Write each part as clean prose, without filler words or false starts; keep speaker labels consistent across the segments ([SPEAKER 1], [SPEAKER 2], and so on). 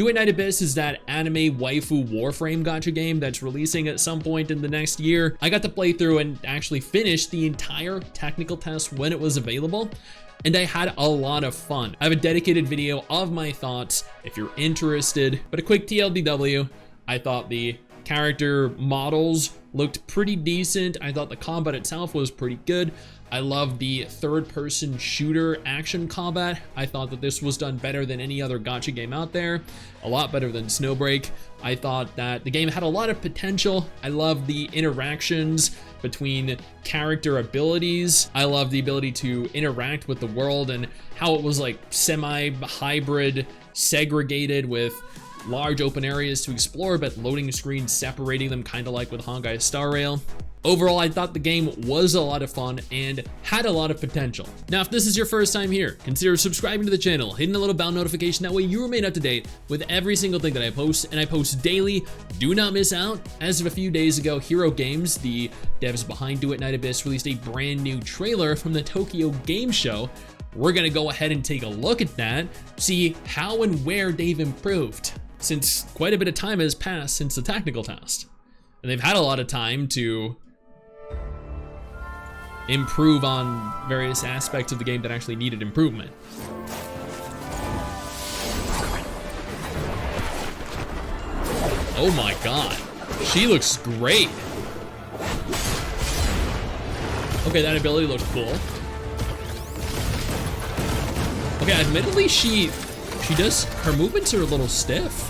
[SPEAKER 1] Duet Night Abyss is that anime waifu Warframe gacha game that's releasing at some point in the next year. I got to play through and actually finish the entire technical test when it was available, and I had a lot of fun. I have a dedicated video of my thoughts if you're interested, but a quick TLDW, I thought the character models looked pretty decent. I thought the combat itself was pretty good. I love the third-person shooter action combat. I thought that this was done better than any other gacha game out there, a lot better than Snowbreak. I thought that the game had a lot of potential. I love the interactions between character abilities. I love the ability to interact with the world and how it was like semi-hybrid, segregated with large open areas to explore, but loading screens separating them, kind of like with Honkai Star Rail. Overall, I thought the game was a lot of fun and had a lot of potential. Now, if this is your first time here, consider subscribing to the channel, hitting the little bell notification, that way you remain up to date with every single thing that I post, and I post daily. Do not miss out. As of a few days ago, Hero Games, the devs behind Duet Night Abyss, released a brand new trailer from the Tokyo Game Show. We're gonna go ahead and take a look at that, see how and where they've improved, since quite a bit of time has passed since the technical test. And they've had a lot of time to improve on various aspects of the game that actually needed improvement. Oh my god, she looks great. Okay, that ability looks cool. Okay, admittedly, she does, her movements are a little stiff.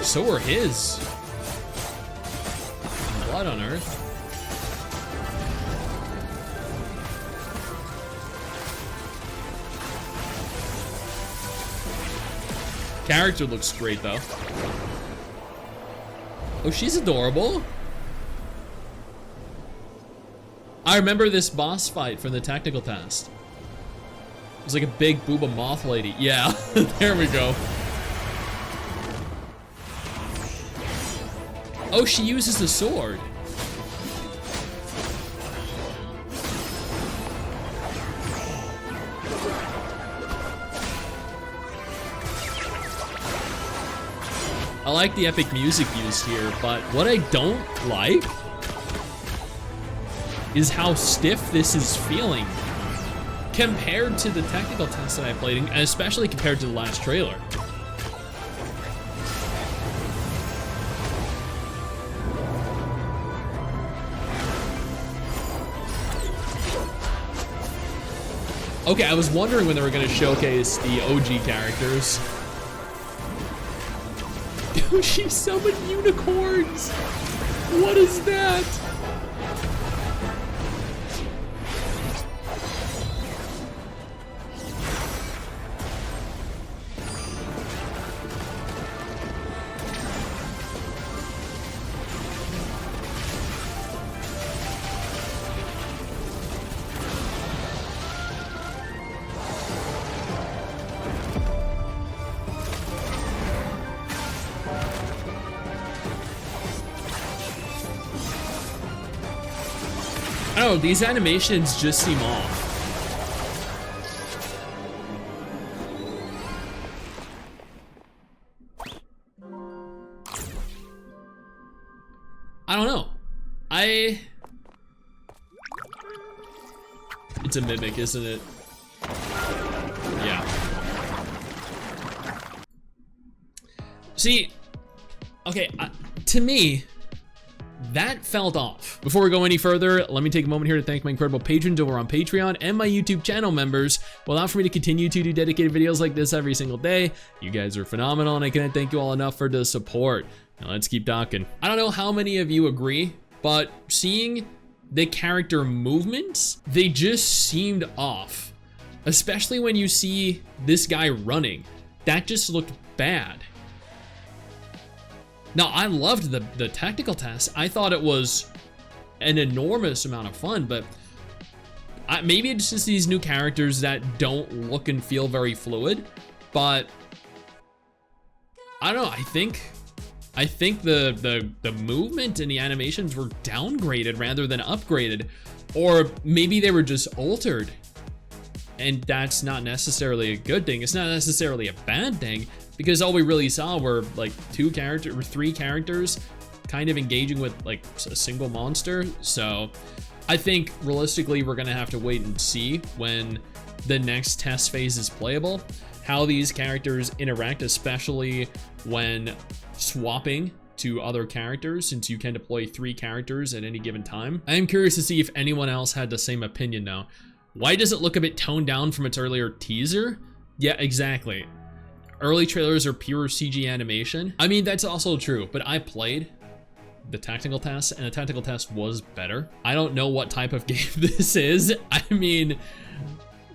[SPEAKER 1] So are his. Blood on Earth. Character looks great though. Oh, she's adorable. I remember this boss fight from the technical test. It was like a big booba moth lady. Yeah, there we go. Oh, she uses the sword. I like the epic music used here, but what I don't like is how stiff this is feeling compared to the technical test that I played, and especially compared to the last trailer. Okay, I was wondering when they were gonna showcase the OG characters. Dude, she summoned unicorns! What is that? Oh, these animations just seem off. I don't know. It's a mimic, isn't it? Yeah. See, okay, to me, that felt off. Before we go any further, let me take a moment here to thank my incredible patrons over on Patreon and my YouTube channel members who allow for me to continue to do dedicated videos like this every single day. You guys are phenomenal, and I can't thank you all enough for the support. Now let's keep talking. I don't know how many of you agree, but seeing the character movements, they just seemed off. Especially when you see this guy running. That just looked bad. Now, I loved the technical test. I thought it was an enormous amount of fun, but maybe it's just these new characters that don't look and feel very fluid, but I don't know, I think I think the movement and the animations were downgraded rather than upgraded, or maybe they were just altered. And that's not necessarily a good thing. It's not necessarily a bad thing, because all we really saw were like 3 characters kind of engaging with like a single monster. So I think realistically we're gonna have to wait and see when the next test phase is playable, how these characters interact, especially when swapping to other characters, since you can deploy 3 characters at any given time. I am curious to see if anyone else had the same opinion now. Why does it look a bit toned down from its earlier teaser? Yeah, exactly. Early trailers are pure CG animation. I mean, that's also true, but I played the technical test, and the technical test was better. I don't know what type of game this is. I mean,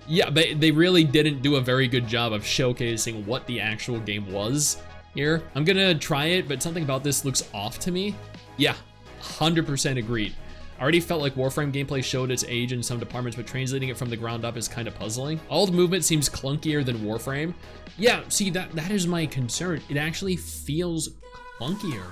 [SPEAKER 1] yeah, they really didn't do a very good job of showcasing what the actual game was here. I'm gonna try it, but something about this looks off to me. Yeah, 100% agreed. I already felt like Warframe gameplay showed its age in some departments, but translating it from the ground up is kind of puzzling. All the movement seems clunkier than Warframe. Yeah, see, that is my concern. It actually feels clunkier,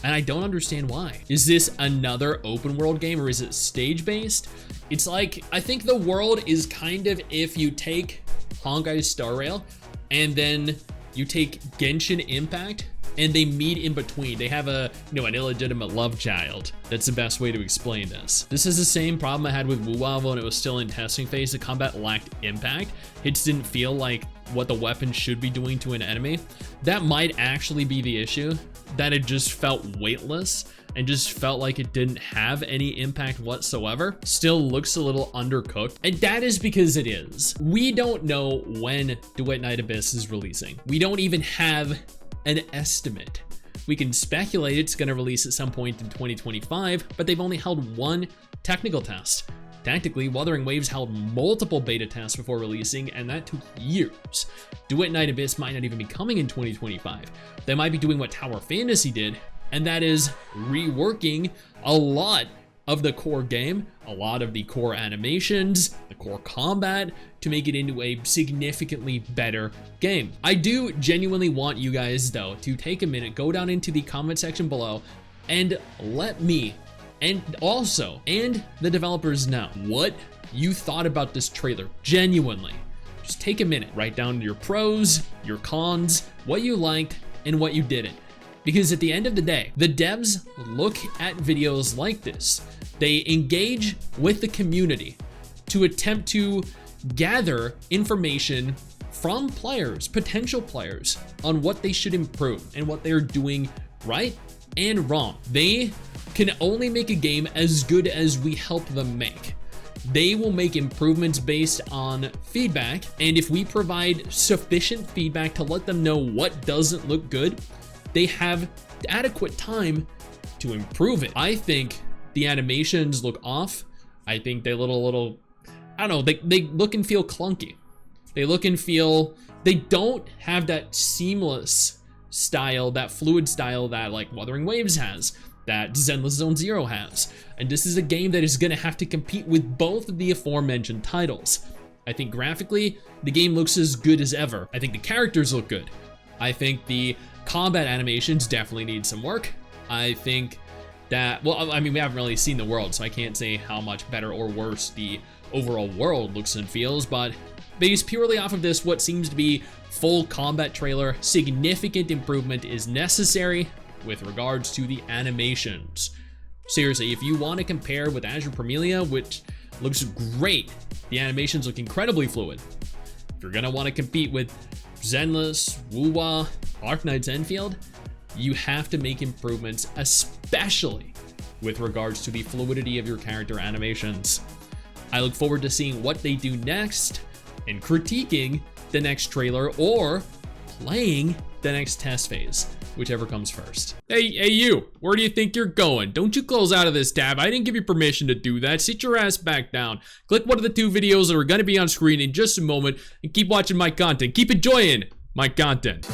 [SPEAKER 1] and I don't understand why. Is this another open world game, or is it stage-based? It's like, I think the world is kind of if you take Honkai Star Rail, and then you take Genshin Impact, and they meet in between. They have an illegitimate love child. That's the best way to explain this. This is the same problem I had with WoWow when it was still in testing phase. The combat lacked impact. Hits didn't feel like what the weapon should be doing to an enemy. That might actually be the issue, that it just felt weightless and just felt like it didn't have any impact whatsoever. Still looks a little undercooked, and that is because it is. We don't know when Duet Night Abyss is releasing. We don't even have an estimate. We can speculate it's going to release at some point in 2025, but they've only held 1 technical test. Tactically, Wuthering Waves held multiple beta tests before releasing, and that took years. Duet Night Abyss might not even be coming in 2025. They might be doing what Tower Fantasy did, and that is reworking a lot of the core game, a lot of the core animations, the core combat, to make it into a significantly better game. I do genuinely want you guys, though, to take a minute, go down into the comment section below, and let me, and the developers know what you thought about this trailer, genuinely. Just take a minute, write down your pros, your cons, what you liked, and what you didn't. Because at the end of the day, the devs look at videos like this. They engage with the community to attempt to gather information from players, potential players, on what they should improve and what they're doing right and wrong. They can only make a game as good as we help them make. They will make improvements based on feedback, and if we provide sufficient feedback to let them know what doesn't look good, they have adequate time to improve it. I think the animations look off. I think they little, I don't know, they look and feel clunky. They look and feel, they don't have that seamless style, that fluid style that like Wuthering Waves has, that Zenless Zone Zero has. And this is a game that is gonna have to compete with both of the aforementioned titles. I think graphically, the game looks as good as ever. I think the characters look good. I think the combat animations definitely need some work. I think that, well, I mean, we haven't really seen the world, so I can't say how much better or worse the overall world looks and feels, but based purely off of this, what seems to be full combat trailer, significant improvement is necessary with regards to the animations. Seriously, if you want to compare with Azure Parmelia, which looks great, the animations look incredibly fluid. If you're gonna want to compete with Zenless, Wuwa, Arknight's Enfield, you have to make improvements, especially with regards to the fluidity of your character animations. I look forward to seeing what they do next and critiquing the next trailer or playing the next test phase, whichever comes first. Hey you, where do you think you're going? Don't you close out of this tab. I didn't give you permission to do that. Sit your ass back down. Click one of the 2 videos that are gonna be on screen in just a moment and keep watching my content. Keep enjoying my content.